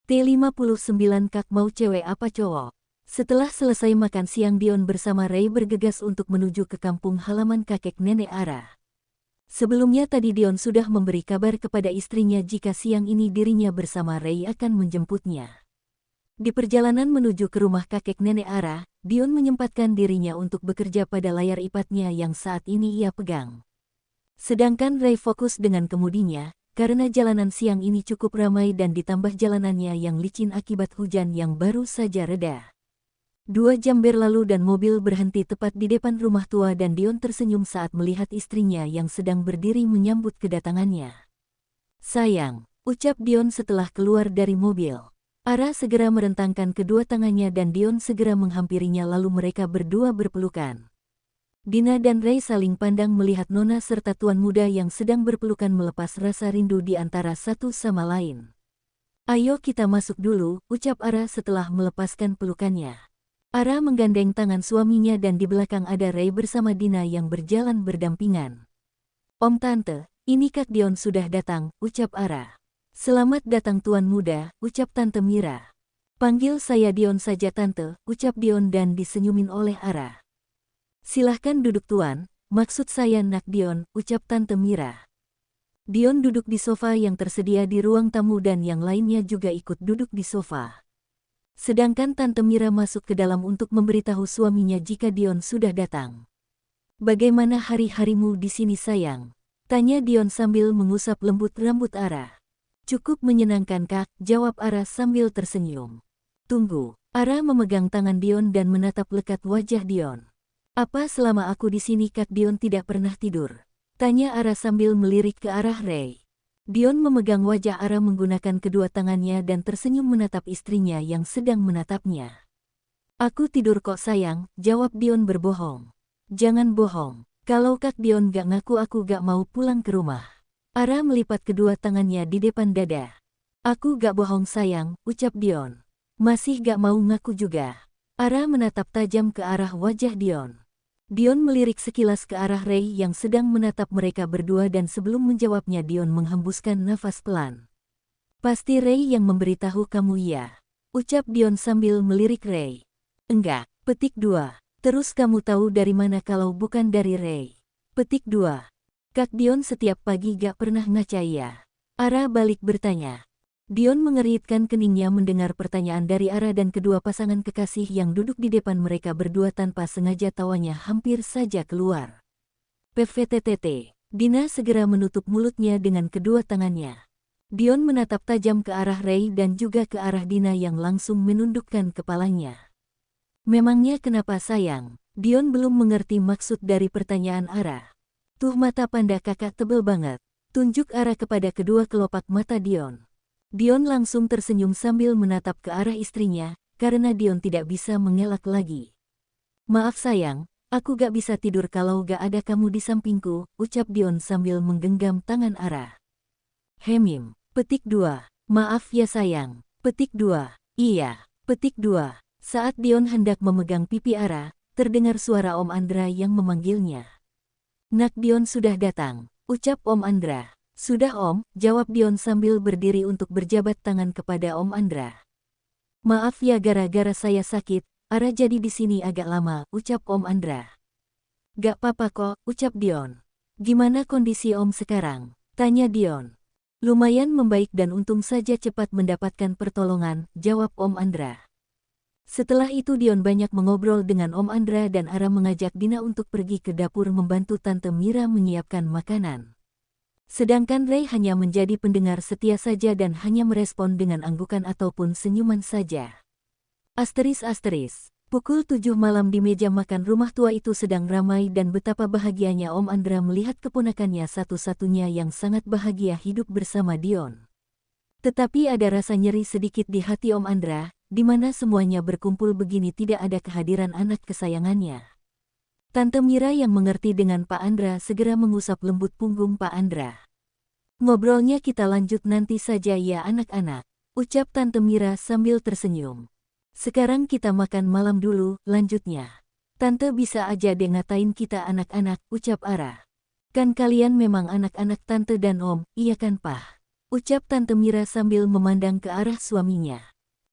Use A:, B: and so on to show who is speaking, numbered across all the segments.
A: T59 Kak mau cewek apa cowok? Setelah selesai makan siang Dion bersama Ray bergegas untuk menuju ke kampung halaman kakek nenek Ara. Sebelumnya tadi Dion sudah memberi kabar kepada istrinya jika siang ini dirinya bersama Ray akan menjemputnya. Di perjalanan menuju ke rumah kakek nenek Ara, Dion menyempatkan dirinya untuk bekerja pada layar iPad-nya yang saat ini ia pegang. Sedangkan Ray fokus dengan kemudinya, karena jalanan siang ini cukup ramai dan ditambah jalanannya yang licin akibat hujan yang baru saja reda. 2 jam berlalu dan mobil berhenti tepat di depan rumah tua dan Dion tersenyum saat melihat istrinya yang sedang berdiri menyambut kedatangannya. "Sayang," ucap Dion setelah keluar dari mobil. Ara segera merentangkan kedua tangannya dan Dion segera menghampirinya lalu mereka berdua berpelukan. Dina dan Ray saling pandang melihat Nona serta tuan muda yang sedang berpelukan melepas rasa rindu di antara satu sama lain. "Ayo kita masuk dulu," ucap Ara setelah melepaskan pelukannya. Ara menggandeng tangan suaminya dan di belakang ada Ray bersama Dina yang berjalan berdampingan. "Om Tante, ini Kak Dion sudah datang," ucap Ara. "Selamat datang tuan muda," ucap Tante Mira. "Panggil saya Dion saja Tante," ucap Dion dan disenyumin oleh Ara. "Silahkan duduk tuan, maksud saya Nak Dion," ucap Tante Mira. Dion duduk di sofa yang tersedia di ruang tamu dan yang lainnya juga ikut duduk di sofa. Sedangkan Tante Mira masuk ke dalam untuk memberitahu suaminya jika Dion sudah datang. "Bagaimana hari-harimu di sini sayang?" tanya Dion sambil mengusap lembut rambut Ara. "Cukup menyenangkan Kak," jawab Ara sambil tersenyum. "Tunggu." Ara memegang tangan Dion dan menatap lekat wajah Dion. "Apa selama aku di sini Kak Dion tidak pernah tidur?" tanya Ara sambil melirik ke arah Ray. Dion memegang wajah Ara menggunakan kedua tangannya dan tersenyum menatap istrinya yang sedang menatapnya. "Aku tidur kok sayang," jawab Dion berbohong. "Jangan bohong. Kalau Kak Dion gak ngaku aku gak mau pulang ke rumah." Ara melipat kedua tangannya di depan dada. "Aku gak bohong sayang," ucap Dion. "Masih gak mau ngaku juga." Ara menatap tajam ke arah wajah Dion. Dion melirik sekilas ke arah Ray yang sedang menatap mereka berdua dan sebelum menjawabnya Dion menghembuskan nafas pelan. "Pasti Ray yang memberitahu kamu ya?" ucap Dion sambil melirik Ray. "Enggak," petik 2. "Terus kamu tahu dari mana kalau bukan dari Ray?" Petik 2. "Kak Dion setiap pagi gak pernah ngaca ya?" Ara balik bertanya. Dion mengeritkan keningnya mendengar pertanyaan dari Ara dan kedua pasangan kekasih yang duduk di depan mereka berdua tanpa sengaja tawanya hampir saja keluar. "PVTTT." Dina segera menutup mulutnya dengan kedua tangannya. Dion menatap tajam ke arah Ray dan juga ke arah Dina yang langsung menundukkan kepalanya. "Memangnya kenapa sayang?" Dion belum mengerti maksud dari pertanyaan Ara. "Tuh mata panda kakak tebel banget," tunjuk Ara kepada kedua kelopak mata Dion. Dion langsung tersenyum sambil menatap ke arah istrinya, karena Dion tidak bisa mengelak lagi. "Maaf sayang, aku gak bisa tidur kalau gak ada kamu di sampingku," ucap Dion sambil menggenggam tangan Ara. "Hemim." Petik 2. "Maaf ya sayang." Petik 2. "Iya." Petik 2. Saat Dion hendak memegang pipi Ara, terdengar suara Om Andra yang memanggilnya. "Nak Dion sudah datang," ucap Om Andra. "Sudah Om," jawab Dion sambil berdiri untuk berjabat tangan kepada Om Andra. "Maaf ya gara-gara saya sakit, Ara jadi di sini agak lama," ucap Om Andra. "Gak apa-apa kok," ucap Dion. "Gimana kondisi Om sekarang?" tanya Dion. "Lumayan membaik dan untung saja cepat mendapatkan pertolongan," jawab Om Andra. Setelah itu Dion banyak mengobrol dengan Om Andra dan Ara mengajak Dina untuk pergi ke dapur membantu Tante Mira menyiapkan makanan. Sedangkan Ray hanya menjadi pendengar setia saja dan hanya merespon dengan anggukan ataupun senyuman saja. Pukul 7 malam di meja makan rumah tua itu sedang ramai dan betapa bahagianya Om Andra melihat keponakannya satu-satunya yang sangat bahagia hidup bersama Dion. Tetapi ada rasa nyeri sedikit di hati Om Andra, di mana semuanya berkumpul begini tidak ada kehadiran anak kesayangannya. Tante Mira yang mengerti dengan Pak Andra segera mengusap lembut punggung Pak Andra. "Ngobrolnya kita lanjut nanti saja ya anak-anak," ucap Tante Mira sambil tersenyum. "Sekarang kita makan malam dulu," lanjutnya. "Tante bisa aja deh ngatain kita anak-anak," ucap Ara. "Kan kalian memang anak-anak Tante dan Om, iya kan Pah?" ucap Tante Mira sambil memandang ke arah suaminya.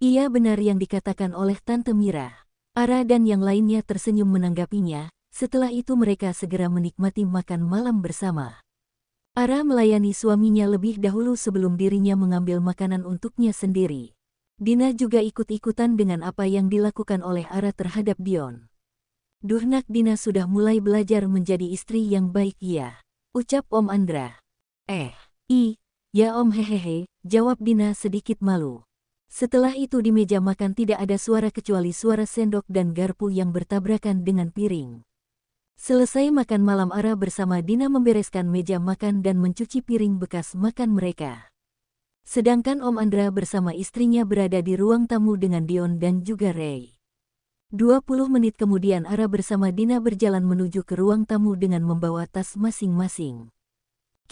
A: Iya, benar yang dikatakan oleh Tante Mira. Ara dan yang lainnya tersenyum menanggapinya. Setelah itu mereka segera menikmati makan malam bersama. Ara melayani suaminya lebih dahulu sebelum dirinya mengambil makanan untuknya sendiri. Dina juga ikut-ikutan dengan apa yang dilakukan oleh Ara terhadap Dion. Duh, nak, Dina sudah mulai belajar menjadi istri yang baik ya, ucap Om Andra. Ya Om, hehehe, jawab Dina sedikit malu. Setelah itu di meja makan tidak ada suara kecuali suara sendok dan garpu yang bertabrakan dengan piring. Selesai makan malam, Ara bersama Dina membereskan meja makan dan mencuci piring bekas makan mereka. Sedangkan Om Andra bersama istrinya berada di ruang tamu dengan Dion dan juga Ray. 20 menit kemudian Ara bersama Dina berjalan menuju ke ruang tamu dengan membawa tas masing-masing.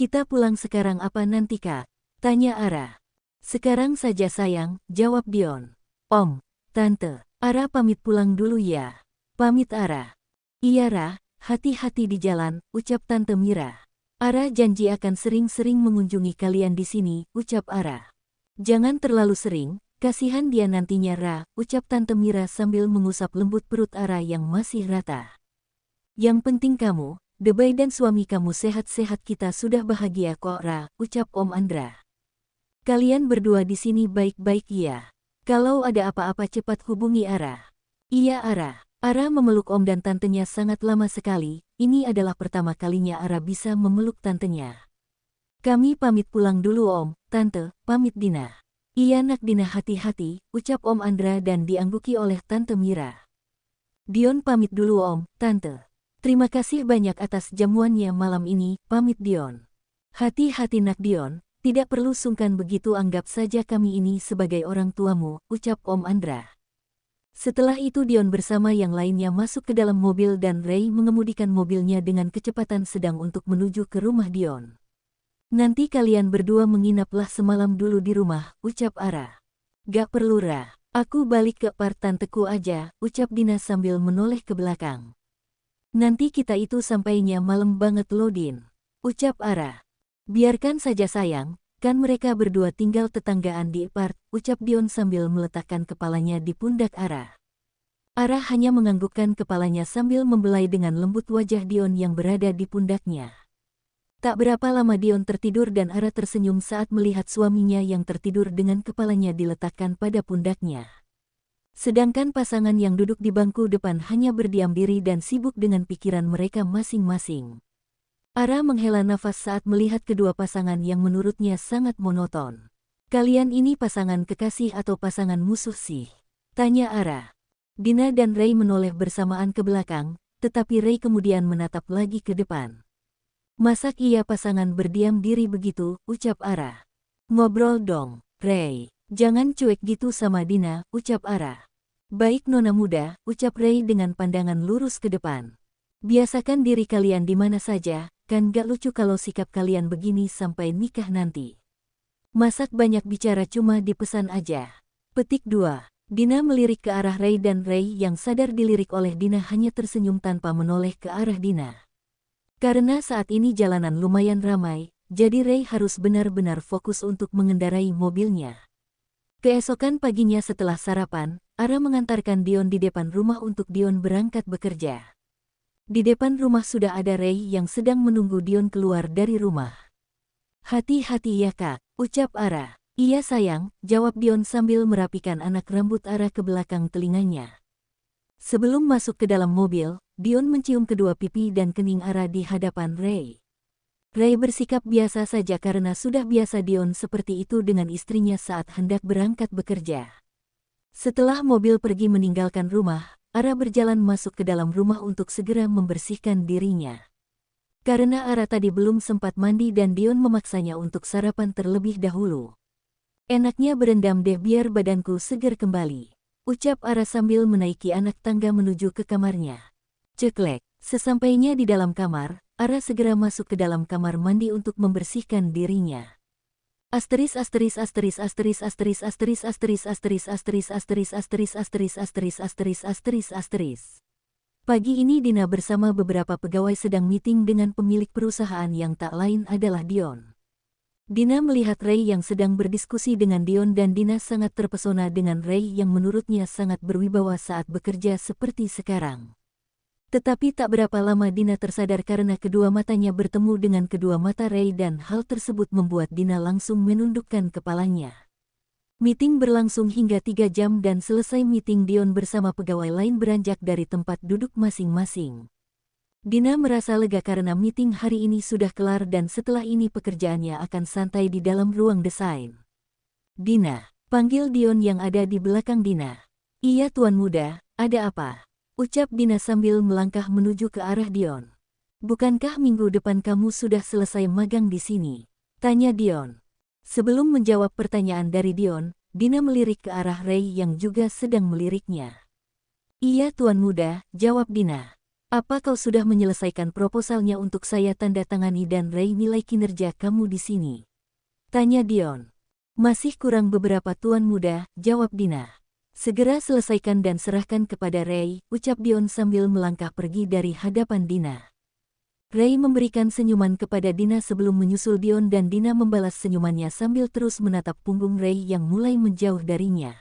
A: Kita pulang sekarang apa nanti, Kak? Tanya Ara. Sekarang saja sayang, jawab Dion. Om, Tante, Ara pamit pulang dulu ya. Pamit Ara. Iya Ra, hati-hati di jalan, ucap Tante Mira. Ara janji akan sering-sering mengunjungi kalian di sini, ucap Ara. Jangan terlalu sering, kasihan dia nantinya Ra, ucap Tante Mira sambil mengusap lembut perut Ara yang masih rata. Yang penting kamu, Debay dan suami kamu sehat-sehat, kita sudah bahagia kok Ra, ucap Om Andra. Kalian berdua di sini baik-baik ya. Kalau ada apa-apa cepat hubungi Ara. Iya Ara. Ara memeluk Om dan tantenya sangat lama sekali, ini adalah pertama kalinya Ara bisa memeluk tantenya. Kami pamit pulang dulu Om, Tante, pamit Dina. Iya nak Dina, hati-hati, ucap Om Andra dan diangguki oleh Tante Mira. Dion pamit dulu Om, Tante. Terima kasih banyak atas jamuannya malam ini, pamit Dion. Hati-hati nak Dion, tidak perlu sungkan begitu, anggap saja kami ini sebagai orang tuamu, ucap Om Andra. Setelah itu Dion bersama yang lainnya masuk ke dalam mobil dan Ray mengemudikan mobilnya dengan kecepatan sedang untuk menuju ke rumah Dion. Nanti kalian berdua menginaplah semalam dulu di rumah, ucap Ara. Gak perlu Ra, aku balik ke part tanteku aja, ucap Dina sambil menoleh ke belakang. Nanti kita itu sampainya malam banget loh Din, ucap Ara. Biarkan saja sayang, kan mereka berdua tinggal tetanggaan di apart, ucap Dion sambil meletakkan kepalanya di pundak Ara. Ara hanya menganggukkan kepalanya sambil membelai dengan lembut wajah Dion yang berada di pundaknya. Tak berapa lama Dion tertidur dan Ara tersenyum saat melihat suaminya yang tertidur dengan kepalanya diletakkan pada pundaknya. Sedangkan pasangan yang duduk di bangku depan hanya berdiam diri dan sibuk dengan pikiran mereka masing-masing. Ara menghela nafas saat melihat kedua pasangan yang menurutnya sangat monoton. Kalian ini pasangan kekasih atau pasangan musuh sih? Tanya Ara. Dina dan Ray menoleh bersamaan ke belakang, tetapi Ray kemudian menatap lagi ke depan. Masak iya pasangan berdiam diri begitu, ucap Ara. Ngobrol dong, Ray. Jangan cuek gitu sama Dina, ucap Ara. Baik nona muda, ucap Ray dengan pandangan lurus ke depan. Biasakan diri kalian di mana saja, kan gak lucu kalau sikap kalian begini sampai nikah nanti. Masak banyak bicara cuma dipesan aja. Petik 2. Dina melirik ke arah Ray dan Ray yang sadar dilirik oleh Dina hanya tersenyum tanpa menoleh ke arah Dina. Karena saat ini jalanan lumayan ramai, jadi Ray harus benar-benar fokus untuk mengendarai mobilnya. Keesokan paginya setelah sarapan, Ara mengantarkan Dion di depan rumah untuk Dion berangkat bekerja. Di depan rumah sudah ada Ray yang sedang menunggu Dion keluar dari rumah. Hati-hati ya kak, ucap Ara. Iya sayang, jawab Dion sambil merapikan anak rambut Ara ke belakang telinganya. Sebelum masuk ke dalam mobil, Dion mencium kedua pipi dan kening Ara di hadapan Ray. Ray bersikap biasa saja karena sudah biasa Dion seperti itu dengan istrinya saat hendak berangkat bekerja. Setelah mobil pergi meninggalkan rumah, Ara berjalan masuk ke dalam rumah untuk segera membersihkan dirinya. Karena Ara tadi belum sempat mandi dan Dion memaksanya untuk sarapan terlebih dahulu. Enaknya berendam deh biar badanku segar kembali, ucap Ara sambil menaiki anak tangga menuju ke kamarnya. Ceklek, sesampainya di dalam kamar, Ara segera masuk ke dalam kamar mandi untuk membersihkan dirinya. Asteris asteris asteris asteris asteris asteris asteris asteris asteris asteris asteris asteris asteris asteris asteris asteris. Pagi ini Dina bersama beberapa pegawai sedang meeting dengan pemilik perusahaan yang tak lain adalah Dion. Dina melihat Ray yang sedang berdiskusi dengan Dion dan Dina sangat terpesona dengan Ray yang menurutnya sangat berwibawa saat bekerja seperti sekarang. Tetapi tak berapa lama Dina tersadar karena kedua matanya bertemu dengan kedua mata Ray dan hal tersebut membuat Dina langsung menundukkan kepalanya. Meeting berlangsung hingga 3 jam dan selesai meeting Dion bersama pegawai lain beranjak dari tempat duduk masing-masing. Dina merasa lega karena meeting hari ini sudah kelar dan setelah ini pekerjaannya akan santai di dalam ruang desain. Dina, panggil Dion yang ada di belakang Dina. Iya tuan muda, ada apa? Ucap Dina sambil melangkah menuju ke arah Dion. Bukankah minggu depan kamu sudah selesai magang di sini? Tanya Dion. Sebelum menjawab pertanyaan dari Dion, Dina melirik ke arah Ray yang juga sedang meliriknya. Iya tuan muda, jawab Dina. Apa kau sudah menyelesaikan proposalnya untuk saya tanda tangani dan Ray nilai kinerja kamu di sini? Tanya Dion. Masih kurang beberapa tuan muda, jawab Dina. Segera selesaikan dan serahkan kepada Ray, ucap Dion sambil melangkah pergi dari hadapan Dina. Ray memberikan senyuman kepada Dina sebelum menyusul Dion dan Dina membalas senyumannya sambil terus menatap punggung Ray yang mulai menjauh darinya.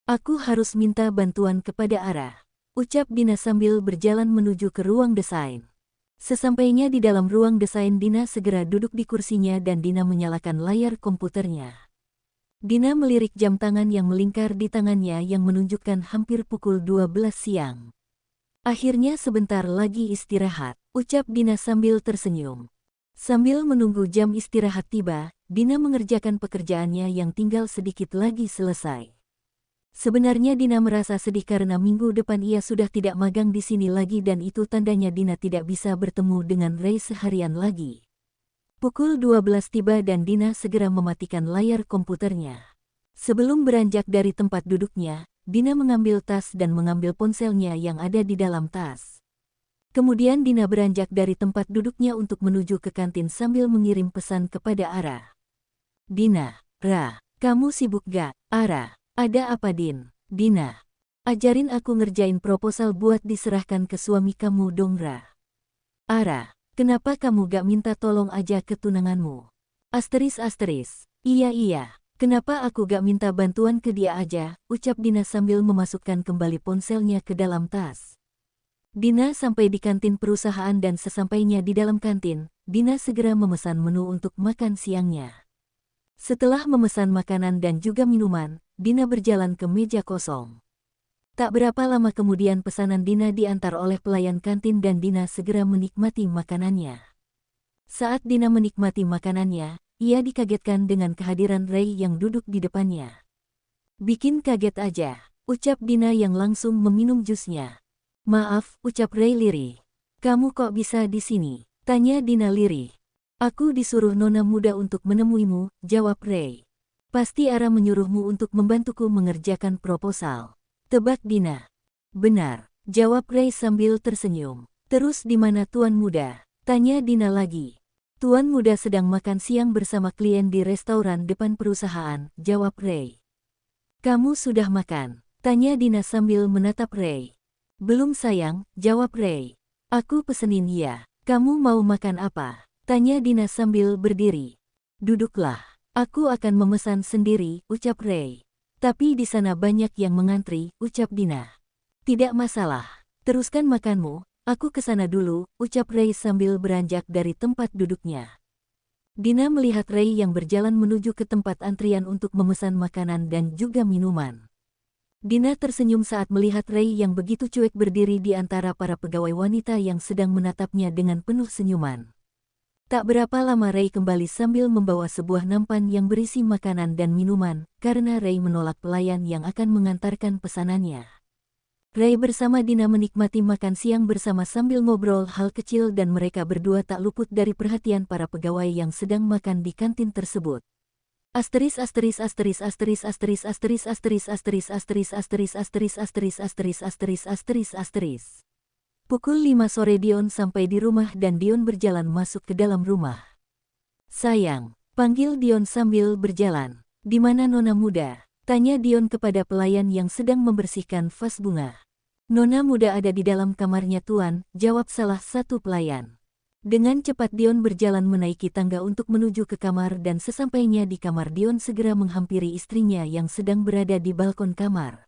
A: Aku harus minta bantuan kepada Ara, ucap Dina sambil berjalan menuju ke ruang desain. Sesampainya di dalam ruang desain Dina segera duduk di kursinya dan Dina menyalakan layar komputernya. Dina melirik jam tangan yang melingkar di tangannya yang menunjukkan hampir pukul 12 siang. Akhirnya sebentar lagi istirahat, ucap Dina sambil tersenyum. Sambil menunggu jam istirahat tiba, Dina mengerjakan pekerjaannya yang tinggal sedikit lagi selesai. Sebenarnya Dina merasa sedih karena minggu depan ia sudah tidak magang di sini lagi dan itu tandanya Dina tidak bisa bertemu dengan Ray seharian lagi. Pukul 12 tiba dan Dina segera mematikan layar komputernya. Sebelum beranjak dari tempat duduknya, Dina mengambil tas dan mengambil ponselnya yang ada di dalam tas. Kemudian Dina beranjak dari tempat duduknya untuk menuju ke kantin sambil mengirim pesan kepada Ara. Dina, Ra, kamu sibuk gak? Ara. Ada apa Din? Dina. Ajarin aku ngerjain proposal buat diserahkan ke suami kamu dong Ra. Ara. Kenapa kamu gak minta tolong aja ke tunanganmu? Asteris. Iya. Kenapa aku gak minta bantuan ke dia aja? Ucap Dina sambil memasukkan kembali ponselnya ke dalam tas. Dina sampai di kantin perusahaan dan sesampainya di dalam kantin, Dina segera memesan menu untuk makan siangnya. Setelah memesan makanan dan juga minuman, Dina berjalan ke meja kosong. Tak berapa lama kemudian pesanan Dina diantar oleh pelayan kantin dan Dina segera menikmati makanannya. Saat Dina menikmati makanannya, ia dikagetkan dengan kehadiran Ray yang duduk di depannya. Bikin kaget aja, ucap Dina yang langsung meminum jusnya. Maaf, ucap Ray lirih. Kamu kok bisa di sini? Tanya Dina lirih. Aku disuruh nona muda untuk menemuimu, jawab Ray. Pasti Ara menyuruhmu untuk membantuku mengerjakan proposal. Tebak Dina. Benar, jawab Ray sambil tersenyum. Terus di mana tuan muda? Tanya Dina lagi. Tuan muda sedang makan siang bersama klien di restoran depan perusahaan, jawab Ray. Kamu sudah makan? Tanya Dina sambil menatap Ray. Belum sayang, jawab Ray. Aku pesenin ya. Kamu mau makan apa? Tanya Dina sambil berdiri. Duduklah. Aku akan memesan sendiri, ucap Ray. Tapi di sana banyak yang mengantri, ucap Dina. Tidak masalah. Teruskan makanmu, aku ke sana dulu, ucap Ray sambil beranjak dari tempat duduknya. Dina melihat Ray yang berjalan menuju ke tempat antrian untuk memesan makanan dan juga minuman. Dina tersenyum saat melihat Ray yang begitu cuek berdiri di antara para pegawai wanita yang sedang menatapnya dengan penuh senyuman. Tak berapa lama Ray kembali sambil membawa sebuah nampan yang berisi makanan dan minuman, karena Ray menolak pelayan yang akan mengantarkan pesanannya. Ray bersama Dina menikmati makan siang bersama sambil ngobrol hal kecil dan mereka berdua tak luput dari perhatian para pegawai yang sedang makan di kantin tersebut. Pukul 5 sore Dion sampai di rumah dan Dion berjalan masuk ke dalam rumah. Sayang, panggil Dion sambil berjalan. Di mana nona muda? Tanya Dion kepada pelayan yang sedang membersihkan vas bunga. Nona muda ada di dalam kamarnya tuan, jawab salah satu pelayan. Dengan cepat Dion berjalan menaiki tangga untuk menuju ke kamar dan sesampainya di kamar Dion segera menghampiri istrinya yang sedang berada di balkon kamar.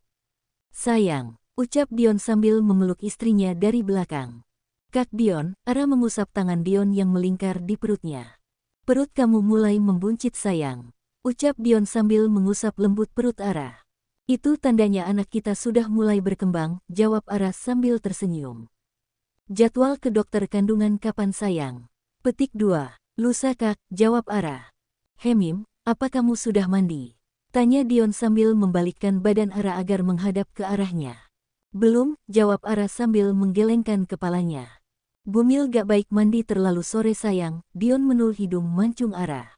A: "Sayang," ucap Dion sambil memeluk istrinya dari belakang. "Kak Dion," Ara mengusap tangan Dion yang melingkar di perutnya. "Perut kamu mulai membuncit sayang," ucap Dion sambil mengusap lembut perut Ara. "Itu tandanya anak kita sudah mulai berkembang," jawab Ara sambil tersenyum. "Jadwal ke dokter kandungan kapan sayang?" Petik 2. "Lusa Kak," jawab Ara. "Hemim, apa kamu sudah mandi?" tanya Dion sambil membalikkan badan Ara agar menghadap ke arahnya. "Belum," jawab Ara sambil menggelengkan kepalanya. "Bumil gak baik mandi terlalu sore sayang," Dion menul hidung mancung Ara.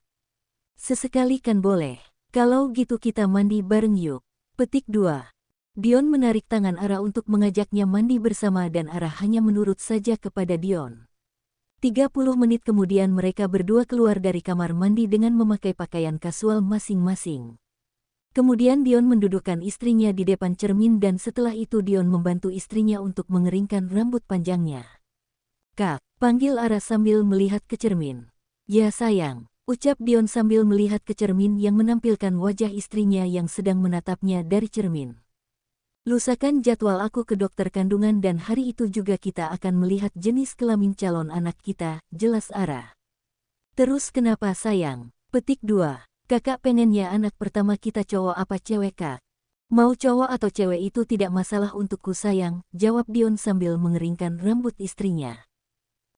A: "Sesekali kan boleh. Kalau gitu kita mandi bareng yuk." Petik 2. Dion menarik tangan Ara untuk mengajaknya mandi bersama dan Ara hanya menurut saja kepada Dion. 30 menit kemudian mereka berdua keluar dari kamar mandi dengan memakai pakaian kasual masing-masing. Kemudian Dion mendudukkan istrinya di depan cermin dan setelah itu Dion membantu istrinya untuk mengeringkan rambut panjangnya. "Kak," panggil Ara sambil melihat ke cermin. "Ya sayang," ucap Dion sambil melihat ke cermin yang menampilkan wajah istrinya yang sedang menatapnya dari cermin. "Lusakan jadwal aku ke dokter kandungan dan hari itu juga kita akan melihat jenis kelamin calon anak kita," jelas Ara. "Terus kenapa sayang?" Petik 2. "Kakak pengennya anak pertama kita cowok apa cewek Kak?" "Mau cowok atau cewek itu tidak masalah untukku sayang," jawab Dion sambil mengeringkan rambut istrinya.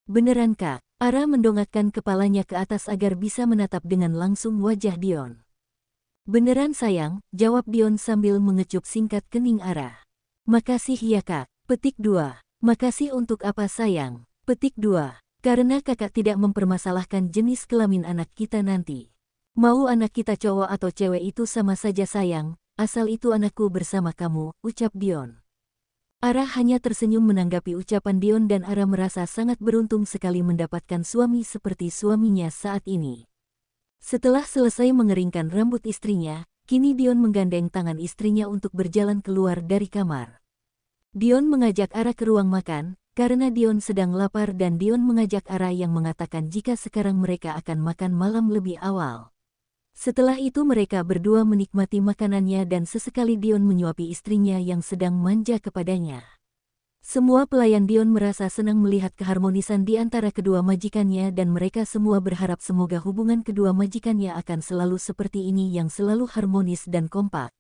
A: "Beneran Kak?" Ara mendongakkan kepalanya ke atas agar bisa menatap dengan langsung wajah Dion. "Beneran sayang," jawab Dion sambil mengecup singkat kening Ara. "Makasih ya Kak." Petik 2. "Makasih untuk apa sayang?" Petik 2. "Karena kakak tidak mempermasalahkan jenis kelamin anak kita nanti. Mau anak kita cowok atau cewek itu sama saja sayang, asal itu anakku bersama kamu," ucap Dion. Ara hanya tersenyum menanggapi ucapan Dion dan Ara merasa sangat beruntung sekali mendapatkan suami seperti suaminya saat ini. Setelah selesai mengeringkan rambut istrinya, kini Dion menggandeng tangan istrinya untuk berjalan keluar dari kamar. Dion mengajak Ara ke ruang makan, karena Dion sedang lapar dan Dion mengajak Ara yang mengatakan jika sekarang mereka akan makan malam lebih awal. Setelah itu mereka berdua menikmati makanannya dan sesekali Dion menyuapi istrinya yang sedang manja kepadanya. Semua pelayan Dion merasa senang melihat keharmonisan di antara kedua majikannya dan mereka semua berharap semoga hubungan kedua majikannya akan selalu seperti ini yang selalu harmonis dan kompak.